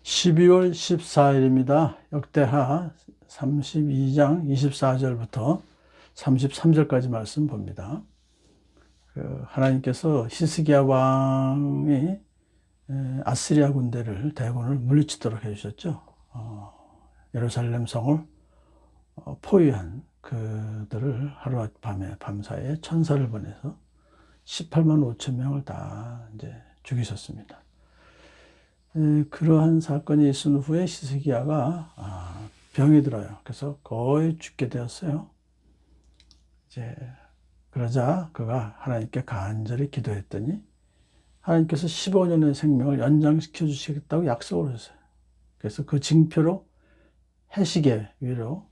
12월 14일입니다. 역대하 32장 24절부터 33절까지 말씀 봅니다. 하나님께서 히스기야 왕이 아스리아 군대를 대군을 물리치도록 해주셨죠. 예루살렘 성을 포위한 그들을 하룻밤에 밤사이에 천사를 보내서 18만 5천 명을 다 이제 죽이셨습니다. 그러한 사건이 있은 후에 히스기야가 병이 들어요. 그래서 거의 죽게 되었어요. 이제 그러자 그가 하나님께 간절히 기도했더니 하나님께서 15년의 생명을 연장시켜 주시겠다고 약속을 하셨어요. 그래서 그 징표로 해시계 위로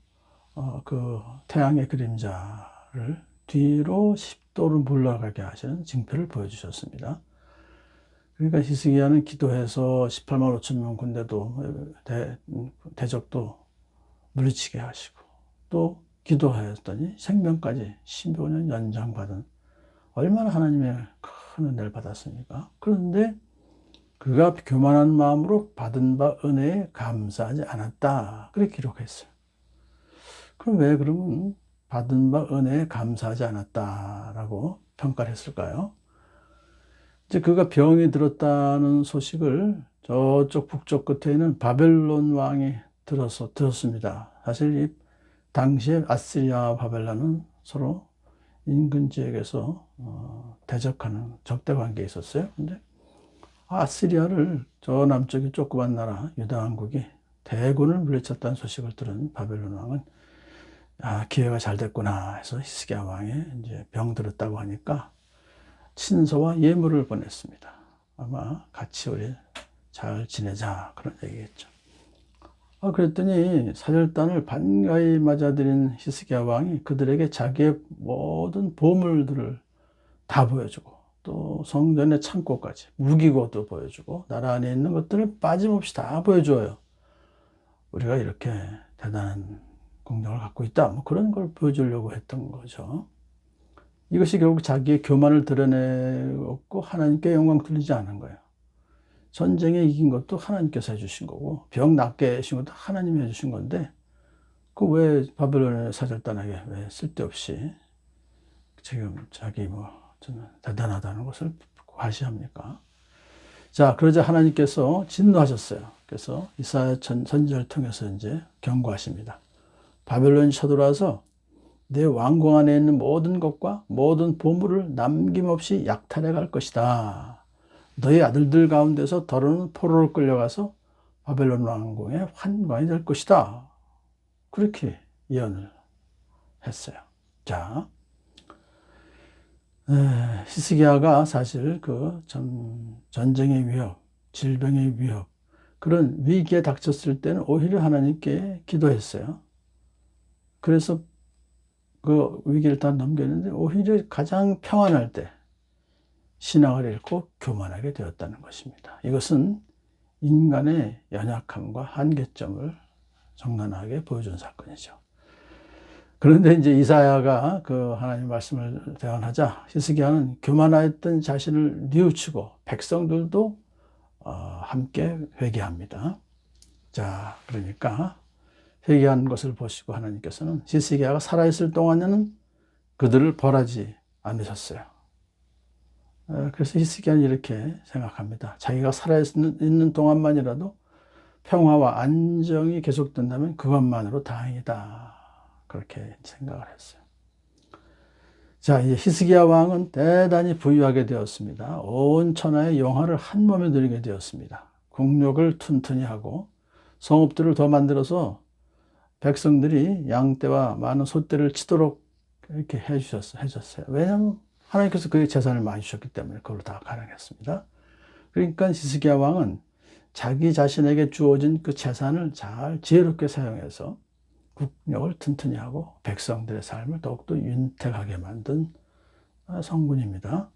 그 태양의 그림자를 뒤로 10도로 물러가게 하시는 징표를 보여주셨습니다. 그러니까 히스기야는 기도해서 18만 5천 명 군대도 대적도 물리치게 하시고 또 기도하였더니 생명까지 15년 연장받은 얼마나 하나님의 큰 은혜를 받았습니까? 그런데 그가 교만한 마음으로 받은 바 은혜에 감사하지 않았다. 그렇게 기록했어요. 그럼 왜 그러면 받은 바 은혜에 감사하지 않았다라고 평가를 했을까요? 이제 그가 병이 들었다는 소식을 저쪽 북쪽 끝에 있는 바벨론 왕이 들었습니다. 사실 이 당시에 아스리아와 바벨론은 서로 인근 지역에서 대적하는 적대 관계에 있었어요. 근데 아스리아를 저 남쪽의 조그만 나라 유다 왕국이 대군을 물리쳤다는 소식을 들은 바벨론 왕은 기회가 잘 됐구나 해서 히스기야 왕이 이제 병 들었다고 하니까 친서와 예물을 보냈습니다. 아마 같이 우리 잘 지내자 그런 얘기겠죠. 그랬더니 사절단을 반가이 맞아들인 히스기야 왕이 그들에게 자기의 모든 보물들을 다 보여주고 또 성전의 창고까지 무기고도 보여주고 나라 안에 있는 것들을 빠짐없이 다 보여줘요. 우리가 이렇게 대단한 공력을 갖고 있다. 뭐 그런 걸 보여주려고 했던 거죠. 이것이 결국 자기의 교만을 드러내고 하나님께 영광 돌리지 않은 거예요. 전쟁에 이긴 것도 하나님께서 해주신 거고 병 낫게 해주신 것도 하나님이 해주신 건데 그 왜 바벨론의 사절단에게 왜 쓸데없이 지금 자기 저는 대단하다는 것을 과시합니까? 자, 그러자 하나님께서 진노하셨어요. 그래서 이사야 선지자를 통해서 이제 경고하십니다. 바벨론이 쳐들어와서 내 왕궁 안에 있는 모든 것과 모든 보물을 남김없이 약탈해 갈 것이다. 너희 아들들 가운데서 더러는 포로로 끌려가서 바벨론 왕궁의 환관이 될 것이다. 그렇게 예언을 했어요. 자, 히스기야가 사실 전쟁의 위협, 질병의 위협, 그런 위기에 닥쳤을 때는 오히려 하나님께 기도했어요. 그래서 그 위기를 다 넘겼는데 오히려 가장 평안할 때 신앙을 잃고 교만하게 되었다는 것입니다. 이것은 인간의 연약함과 한계점을 적나라하게 보여준 사건이죠. 그런데 이제 이사야가 그 하나님 말씀을 대언하자 히스기야는 교만하였던 자신을 뉘우치고 백성들도 함께 회개합니다. 자, 그러니까 회개한 것을 보시고 하나님께서는 히스기야가 살아있을 동안에는 그들을 벌하지 않으셨어요. 그래서 히스기야는 이렇게 생각합니다. 자기가 살아있는 동안만이라도 평화와 안정이 계속된다면 그것만으로 다행이다. 그렇게 생각을 했어요. 자, 이제 히스기야 왕은 대단히 부유하게 되었습니다. 온 천하의 영화를 한 몸에 누리게 되었습니다. 국력을 튼튼히 하고 성읍들을 더 만들어서 백성들이 양떼와 많은 소떼를 치도록 이렇게 해주셨어요. 왜냐하면 하나님께서 그의 재산을 많이 주셨기 때문에 그걸로 다 가능했습니다. 그러니까 히스기야 왕은 자기 자신에게 주어진 그 재산을 잘 지혜롭게 사용해서 국력을 튼튼히 하고 백성들의 삶을 더욱더 윤택하게 만든 성군입니다.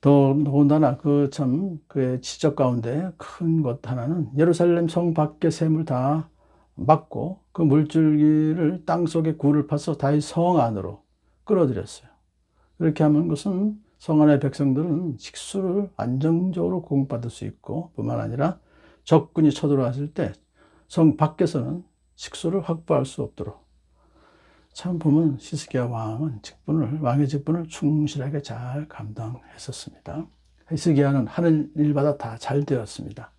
더군다나 그의 지적 가운데 큰 것 하나는 예루살렘 성 밖의 샘을 다 막고 그 물줄기를 땅속에 굴을 파서 다시 성 안으로 끌어들였어요. 그렇게 하면 것은 성 안의 백성들은 식수를 안정적으로 공급받을 수 있고 뿐만 아니라 적군이 쳐들어왔을 때 성 밖에서는 식수를 확보할 수 없도록. 참 보면 히스기야 왕은 왕의 직분을 충실하게 잘 감당했었습니다. 히스기야는 하는 일마다 다 잘 되었습니다.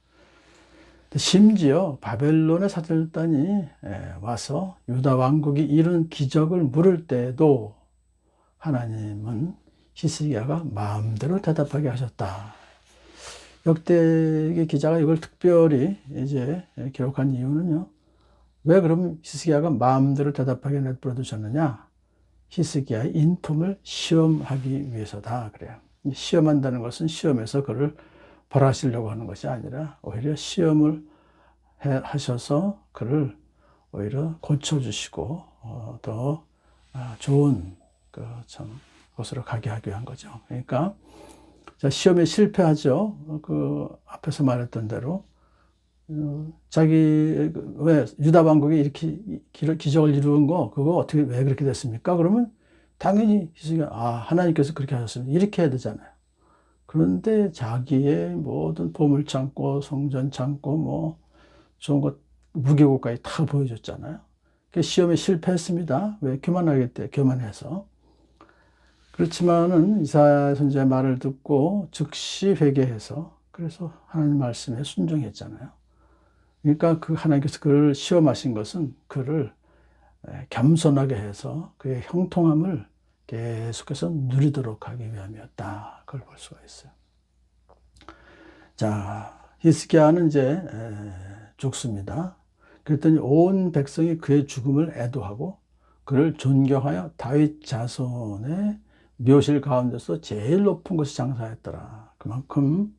심지어 바벨론의 사절단이 와서 유다 왕국이 이룬 기적을 물을 때에도 하나님은 히스기야가 마음대로 대답하게 하셨다. 역대기 기자가 이걸 특별히 이제 기록한 이유는요. 왜 그럼 히스기야가 마음대로 대답하게 내버려 두셨느냐? 히스기야의 인품을 시험하기 위해서다. 그래요. 시험한다는 것은 시험에서 그를 벌하시려고 하는 것이 아니라 오히려 시험을 하셔서 그를 오히려 고쳐주시고 더 좋은 것으로 가게 하기 위한 거죠. 그러니까 시험에 실패하죠. 그 앞에서 말했던 대로 왜 유다 왕국이 이렇게 기적을 이루은 거 그거 어떻게 왜 그렇게 됐습니까? 그러면 당연히 히스기야 하나님께서 그렇게 하셨습니다. 이렇게 해야 되잖아요. 그런데 자기의 모든 보물 창고, 성전 창고, 뭐 좋은 것 무기고까지 다 보여줬잖아요. 시험에 실패했습니다. 왜 교만해서. 그렇지만은 이사야 선지자의 말을 듣고 즉시 회개해서 그래서 하나님 말씀에 순종했잖아요. 그러니까 그 하나님께서 그를 시험하신 것은 그를 겸손하게 해서 그의 형통함을 계속해서 누리도록 하기 위함이었다. 그걸 볼 수가 있어요. 자, 히스기야는 이제 죽습니다. 그랬더니 온 백성이 그의 죽음을 애도하고 그를 존경하여 다윗 자손의 묘실 가운데서 제일 높은 곳에 장사했더라. 그만큼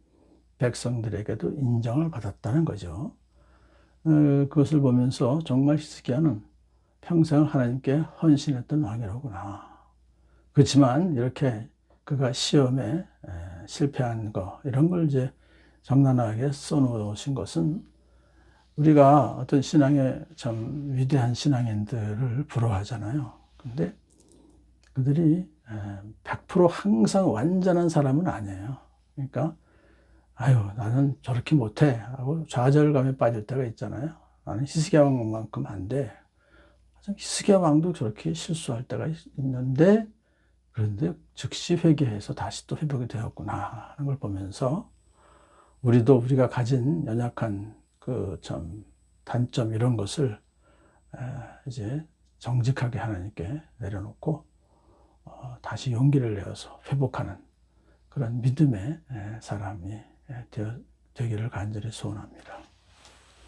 백성들에게도 인정을 받았다는 거죠. 그것을 보면서 정말 히스기야는 평생 하나님께 헌신했던 왕이로구나. 그렇지만 이렇게 그가 시험에 실패한 거 이런 걸 이제 적나라하게 써놓으신 것은 우리가 어떤 신앙의 참 위대한 신앙인들을 부러워하잖아요. 근데 그들이 100% 항상 완전한 사람은 아니에요. 그러니까 나는 저렇게 못해 하고 좌절감에 빠질 때가 있잖아요. 나는 히스기야 왕만큼 안 돼. 히스기야 왕도 저렇게 실수할 때가 있는데 그런데 즉시 회개해서 다시 또 회복이 되었구나 하는 걸 보면서 우리가 가진 연약한 그 참 단점 이런 것을 이제 정직하게 하나님께 내려놓고 다시 용기를 내어서 회복하는 그런 믿음의 사람이 되기를 간절히 소원합니다.